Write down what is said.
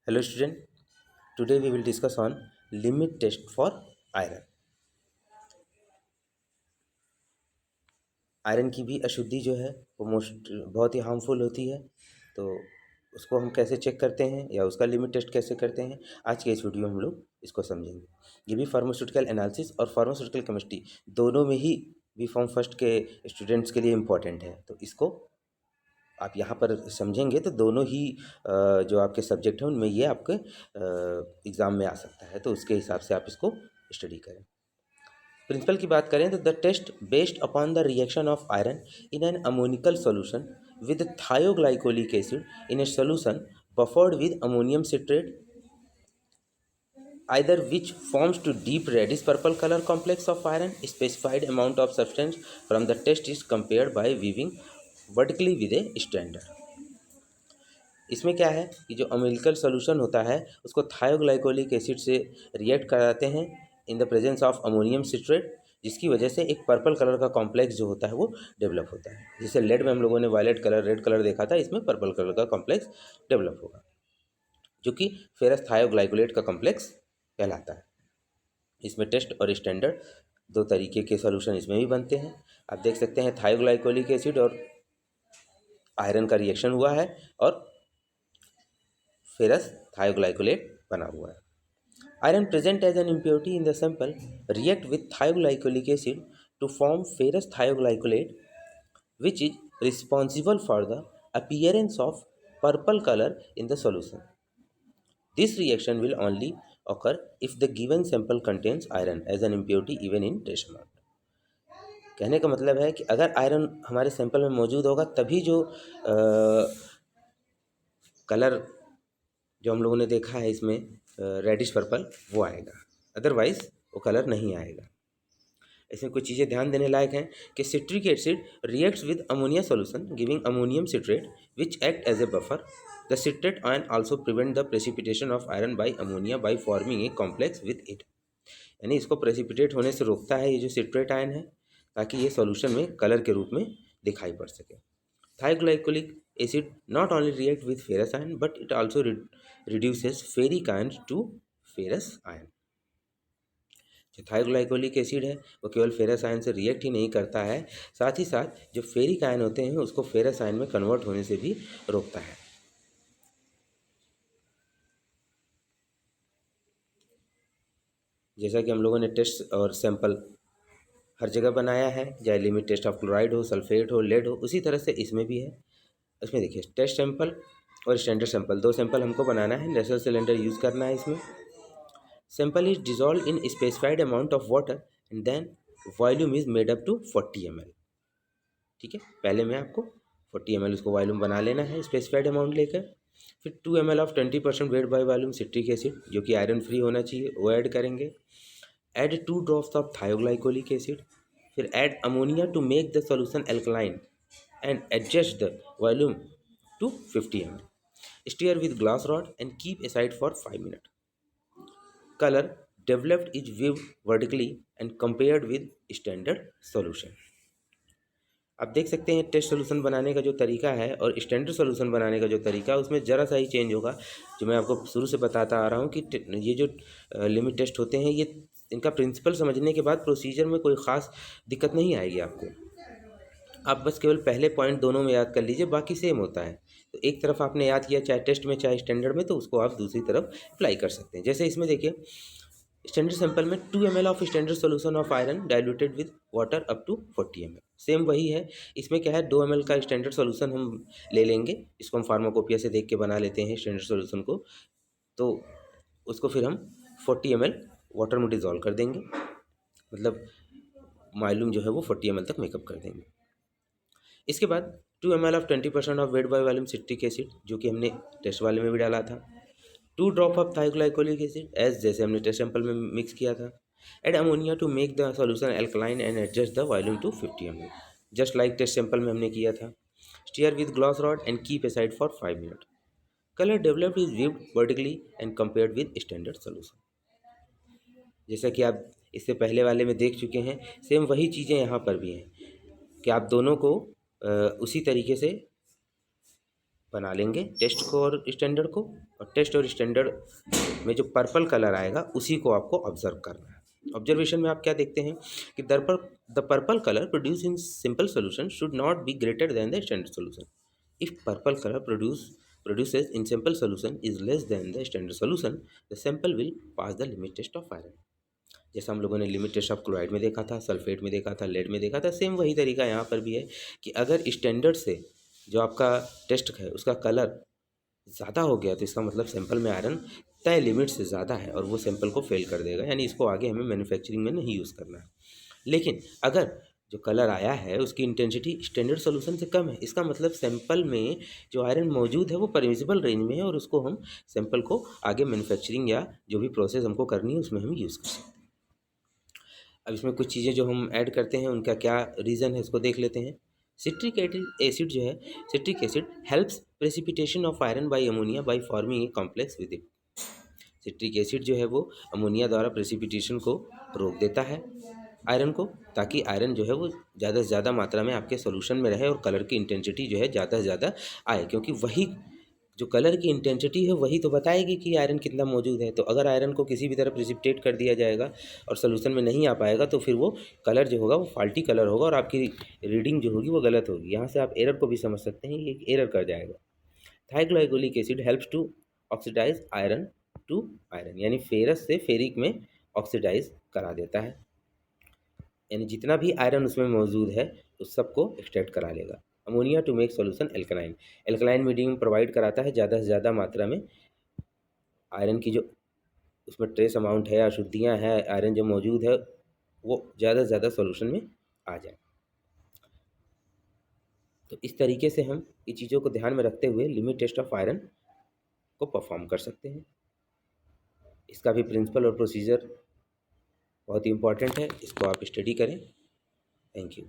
Hello student, today we will discuss on limit test for iron. Iron की भी अशुद्धि जो है वो बहुत ही हार्मफुल होती है, तो उसको हम कैसे चेक करते हैं या उसका लिमिट टेस्ट कैसे करते हैं, आज के इस वीडियो में हम लोग इसको समझेंगे। ये भी फार्मास्यूटिकल एनालिसिस और फार्मास्यूटिकल केमिस्ट्री दोनों में ही बी फॉर्म फर्स्ट के स्टूडेंट्स के लिए इम्पॉर्टेंट है, तो इसको आप यहाँ पर समझेंगे तो दोनों ही जो आपके सब्जेक्ट हैं उनमें ये आपके एग्ज़ाम में आ सकता है, तो उसके हिसाब से आप इसको स्टडी करें। प्रिंसिपल की बात करें तो the test based upon the reaction of iron in an ammoniacal solution with thioglycolic acid in a solution buffered with ammonium citrate either which forms to deep reddish purple color complex of iron specified amount of substance from the test is compared by weaving vertically with a standard। इसमें क्या है कि जो ammoniacal solution होता है उसको थायोग्लाइकोलिक acid से react कराते हैं in the presence of ammonium citrate, जिसकी वजह से एक पर्पल कलर का कॉम्प्लेक्स जो होता है वो डेवलप होता है। जैसे लेड में हम लोगों ने वायलेट कलर रेड कलर देखा था, इसमें पर्पल कलर का कॉम्प्लेक्स डेवलप होगा जो कि फेरस थायोग्लाइकोलेट का कॉम्प्लेक्स कहलाता है। इसमें टेस्ट और स्टैंडर्ड दो तरीके के सोल्यूशन इसमें भी बनते हैं। आप देख सकते हैं थायोग्लाइकोलिक एसिड और आयरन का रिएक्शन हुआ है और फेरस थायोग्लाइकोलेट बना हुआ है। Iron present as an impurity in the sample react with thioglycolic acid to form ferrous thioglycolate, which is responsible for the appearance of purple color in the solution. This reaction will only occur if the given sample contains iron as an impurity even in trace amount. कहने का मतलब है कि अगर iron हमारे sample में मौजूद होगा तभी जो कलर जो हम लोगों ने देखा है इसमें रेडिश पर्पल वो आएगा, अदरवाइज वो कलर नहीं आएगा। इसमें कुछ चीज़ें ध्यान देने लायक हैं कि citric acid reacts with ammonia solution giving ammonium citrate which act as a buffer. The citrate ion also prevent the precipitation of iron by ammonia by forming a complex with it. यानी इसको precipitate होने से रोकता है ये जो citrate ion है, ताकि ये सॉल्यूशन में कलर के रूप में दिखाई पड़ सके। थायोग्लाइकोलिक acid not only react with ferrous ion but it also reduces ferric ions to ferrous ion। जो थायोग्लाइकोलिक एसिड है वो केवल फेरस आयन से रिएक्ट ही नहीं करता है, साथ ही साथ जो फेरिक आयन होते हैं उसको फेरस आयन में कन्वर्ट होने से भी रोकता है। जैसा कि हम लोगों ने टेस्ट और सैंपल हर जगह बनाया है, चाहे लिमिट टेस्ट ऑफ क्लोराइड हो, सल्फेट हो, लेड हो, उसी तरह से इसमें भी है। इसमें देखिए टेस्ट सैंपल और स्टैंडर्ड सैंपल, दो सैंपल हमको बनाना है। नेचुरल सिलेंडर यूज़ करना है इसमें। Sample is dissolve in specified amount of water and then volume is made up to 40 ml। ठीक है, पहले मैं आपको 40 ml उसको वॉल्यूम बना लेना है स्पेसिफाइड अमाउंट लेकर। फिर 2 ml of 20% weight by volume citric acid जो कि आयरन फ्री होना चाहिए वो ऐड करेंगे। Add 2 drops of thioglycolic acid. फिर add ammonia to make the solution alkaline and adjust the volume to 50 ml. Stir with glass rod and keep aside for 5 minutes. Color developed is viewed vertically and compared with standard solution। आप देख सकते हैं test solution बनाने का जो तरीका है और स्टैंडर्ड सोल्यूशन बनाने का जो तरीका है उसमें ज़रा सा ही चेंज होगा, जो मैं आपको शुरू से बताता आ रहा हूँ कि ये जो लिमिट टेस्ट होते हैं ये इनका प्रिंसिपल समझने के बाद प्रोसीजर में कोई ख़ास दिक्कत नहीं आएगी आपको। आप बस केवल पहले पॉइंट दोनों में याद कर लीजिए, बाकी सेम होता है। तो एक तरफ आपने याद किया चाहे टेस्ट में चाहे स्टैंडर्ड में, तो उसको आप दूसरी तरफ अप्लाई कर सकते हैं। जैसे इसमें देखिए स्टैंडर्ड सैंपल में 2 ml of standard solution of iron diluted with water up to 40 ml। Same वही है, इसमें क्या है 2 ml का स्टैंडर्ड सोल्यूशन हम ले लेंगे। इसको हम फार्माकोपिया से देख के बना लेते हैं स्टैंडर्ड सोल्यूशन को, तो उसको फिर हम 40 ml वाटर में डिज़ोल्व कर देंगे, मतलब वॉल्यूम जो है वो 40 ml तक मेकअप कर देंगे। इसके बाद 2 ml of 20% of weight by volume citric acid जो कि हमने टेस्ट वाले में भी डाला था। 2 drop of thioglycolic acid as जैसे हमने टेस्ट सैंपल में मिक्स किया था। Add ammonia to make the solution alkaline and adjust the volume to 50 ml just like test sample में हमने किया था। Stir with glass rod and keep aside for 5 minute. Colour developed is viewed vertically and compared with standard solution. जैसा कि आप इससे पहले वाले में देख चुके हैं, सेम वही चीज़ें यहाँ पर भी हैं कि आप दोनों को उसी तरीके से बना लेंगे टेस्ट को और स्टैंडर्ड को, और टेस्ट और स्टैंडर्ड में जो पर्पल कलर आएगा उसी को आपको ऑब्जर्व करना है। ऑब्जर्वेशन में आप क्या देखते हैं कि the purple colour produce in simple solution should not be greater than the standard solution. If purple colour produces in simple solution is less than the standard solution, the sample will pass the limit test of iron। जैसा हम लोगों ने limit test of chloride में देखा था, sulphate में देखा था, लेड में देखा था, सेम वही तरीका यहाँ पर भी है कि अगर स्टैंडर्ड से जो आपका टेस्ट है उसका कलर ज़्यादा हो गया तो इसका मतलब सैंपल में आयरन तय लिमिट से ज़्यादा है और वो सैंपल को फेल कर देगा, यानी इसको आगे हमें मैन्युफैक्चरिंग में नहीं यूज़ करना है। लेकिन अगर जो कलर आया है उसकी इंटेंसिटी स्टैंडर्ड सॉल्यूशन से कम है, इसका मतलब सैंपल में जो आयरन मौजूद है वो परमिसिबल रेंज में है और उसको हम सैंपल को आगे मैन्युफैक्चरिंग या जो भी प्रोसेस हमको करनी है उसमें हम यूज़ कर सकते हैं। अब इसमें कुछ चीज़ें जो हम ऐड करते हैं उनका क्या रीज़न है इसको देख लेते हैं। सिट्रिक एसिड जो है, citric acid helps precipitation of iron by ammonia by forming a complex with it. Citric acid जो है वो अमोनिया द्वारा प्रेसिपिटेशन को रोक देता है आयरन को, ताकि आयरन जो है वो ज़्यादा से ज़्यादा मात्रा में आपके सोल्यूशन में रहे और कलर की इंटेंसिटी जो है ज़्यादा से ज़्यादा आए, क्योंकि वही जो कलर की इंटेंसिटी है वही तो बताएगी कि आयरन कितना मौजूद है। तो अगर आयरन को किसी भी तरह प्रेसिपिटेट कर दिया जाएगा और सोल्यूशन में नहीं आ पाएगा तो फिर वो कलर जो होगा वो फॉल्टी कलर होगा और आपकी रीडिंग जो होगी वो गलत होगी। यहाँ से आप एरर को भी समझ सकते हैं, ये एरर कर जाएगा। Thioglycolic acid helps to oxidise iron to iron, यानी फेरस से फेरिक में ऑक्सीडाइज करा देता है, यानी जितना भी आयरन उसमें मौजूद है उस सबको एक्सट्रैक्ट करा लेगा। Ammonia to make solution alkaline, alkaline medium provide कराता है ज़्यादा से ज़्यादा मात्रा में आयरन की जो उसमें ट्रेस अमाउंट है या अशुद्धियाँ हैं आयरन जो मौजूद है वो ज़्यादा से ज़्यादा सॉल्यूशन में आ जाए। तो इस तरीके से हम ये चीज़ों को ध्यान में रखते हुए लिमिट टेस्ट ऑफ आयरन को परफॉर्म कर सकते हैं। इसका भी प्रिंसिपल और प्रोसीजर बहुत ही इंपॉर्टेंट है, इसको आप स्टडी करें। Thank you.